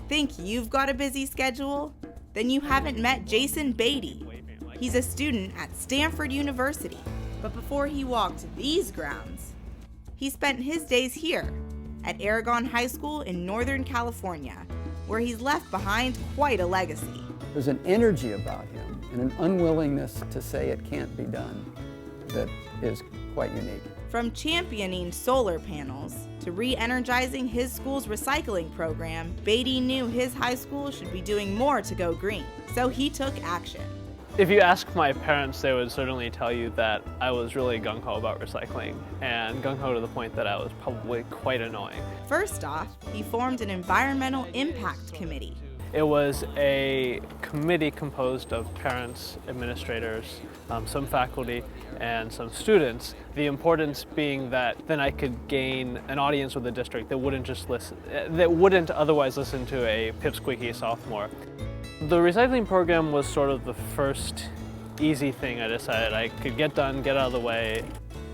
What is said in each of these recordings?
Think you've got a busy schedule? Then you haven't met Jason Bade. He's a student at Stanford University, but before he walked these grounds, he spent his days here at Aragon High School in Northern California, where he's left behind quite a legacy. There's an energy about him and an unwillingness to say it can't be done that is quite unique. From championing solar panels to re-energizing his school's recycling program, Bade knew his high school should be doing more to go green, so he took action. If you ask my parents, they would certainly tell you that I was really gung-ho about recycling, and gung-ho to the point that I was probably quite annoying. First off, he formed an environmental impact committee. It was a committee composed of parents, administrators, some faculty, and some students. The importance being that then I could gain an audience with the district that wouldn't otherwise listen to a pipsqueaky sophomore. The recycling program was sort of the first easy thing I decided I could get done, get out of the way.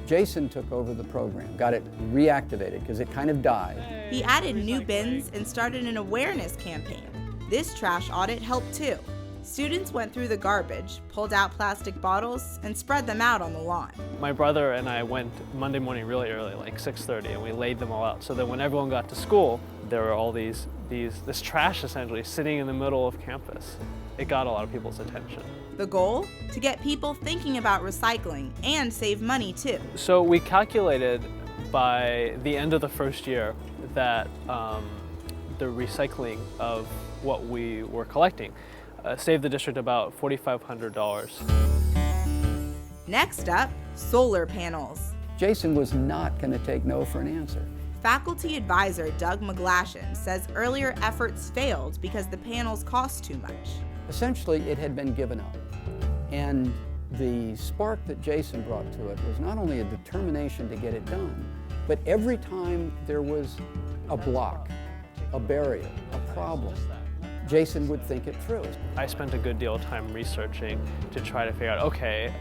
Jason took over the program, got it reactivated because it kind of died. He added new bins and started an awareness campaign. This trash audit helped too. Students went through the garbage, pulled out plastic bottles, and spread them out on the lawn. My brother and I went Monday morning really early, like 6:30, and we laid them all out. So that when everyone got to school, there were all this trash essentially sitting in the middle of campus. It got a lot of people's attention. The goal? To get people thinking about recycling and save money too. So we calculated by the end of the first year that the recycling of what we were collecting saved the district about $4,500. Next up, solar panels. Jason was not going to take no for an answer. Faculty advisor Doug McGlashan says earlier efforts failed because the panels cost too much. Essentially, it had been given up. And the spark that Jason brought to it was not only a determination to get it done, but every time there was a block, a barrier, a problem, Jason would think it through. I spent a good deal of time researching to try to figure out, okay,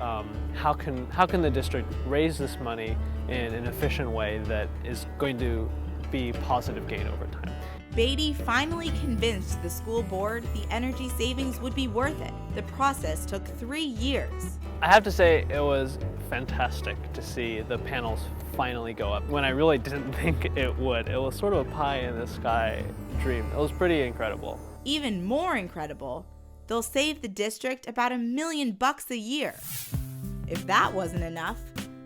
how can the district raise this money in an efficient way that is going to be positive gain over time. Bade finally convinced the school board the energy savings would be worth it. The process took 3 years. I have to say it was fantastic to see the panels finally go up when I really didn't think it would. It was sort of a pie in the sky dream. It was pretty incredible. Even more incredible, they'll save the district about $1 million a year. If that wasn't enough,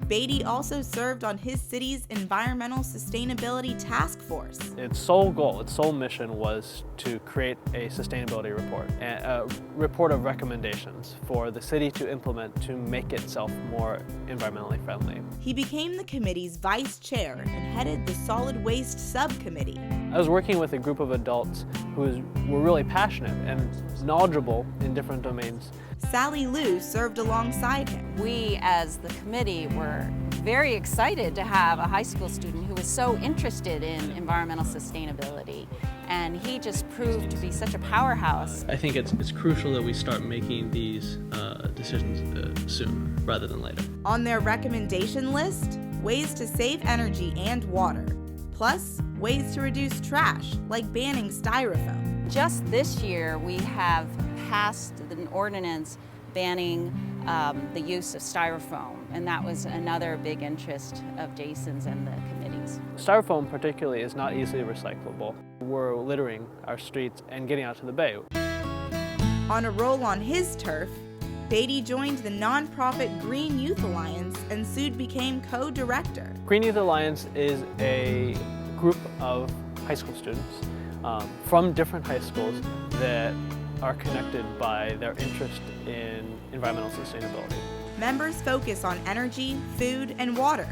Bade also served on his city's environmental sustainability task force. Its sole goal, its sole mission was to create a sustainability report, a report of recommendations for the city to implement to make itself more environmentally friendly. He became the committee's vice chair and headed the solid waste subcommittee. I was working with a group of adults who were really passionate and knowledgeable in different domains. Sally Liu served alongside him. We, as the committee, were very excited to have a high school student who was so interested in environmental sustainability, and he just proved to be such a powerhouse. I think it's crucial that we start making these decisions soon rather than later. On their recommendation list, ways to save energy and water, plus ways to reduce trash, like banning styrofoam. Just this year, we have passed an ordinance banning the use of styrofoam, and that was another big interest of Jason's and the committee's. Styrofoam particularly is not easily recyclable. We're littering our streets and getting out to the bay. On a roll on his turf, Bade joined the nonprofit Green Youth Alliance and soon became co-director. Green Youth Alliance is a group of high school students from different high schools that are connected by their interest in environmental sustainability. Members focus on energy, food, and water,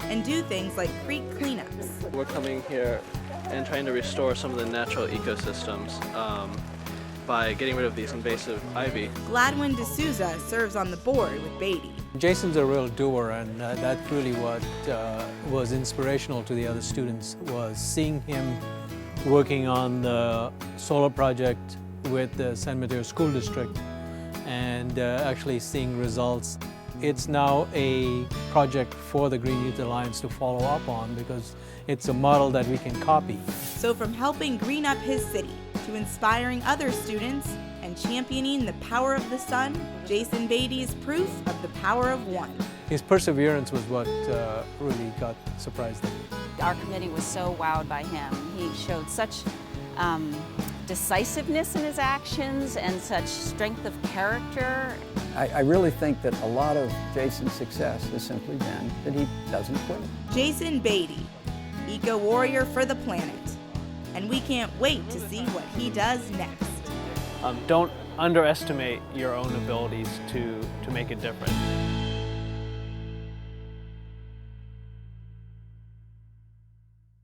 and do things like creek cleanups. We're coming here and trying to restore some of the natural ecosystems by getting rid of these invasive ivy. Gladwin D'Souza serves on the board with Bade. Jason's a real doer, and that's really what was inspirational to the other students, was seeing him working on the solar project with the San Mateo School District and actually seeing results. It's now a project for the Green Youth Alliance to follow up on because it's a model that we can copy. So from helping green up his city to inspiring other students and championing the power of the sun, Jason Bade is proof of the power of one. His perseverance was what really surprised them. Our committee was so wowed by him. He showed such decisiveness in his actions and such strength of character. I really think that a lot of Jason's success has simply been that he doesn't quit. Jason Bade, eco-warrior for the planet. And we can't wait to see what he does next. Don't underestimate your own abilities to make a difference.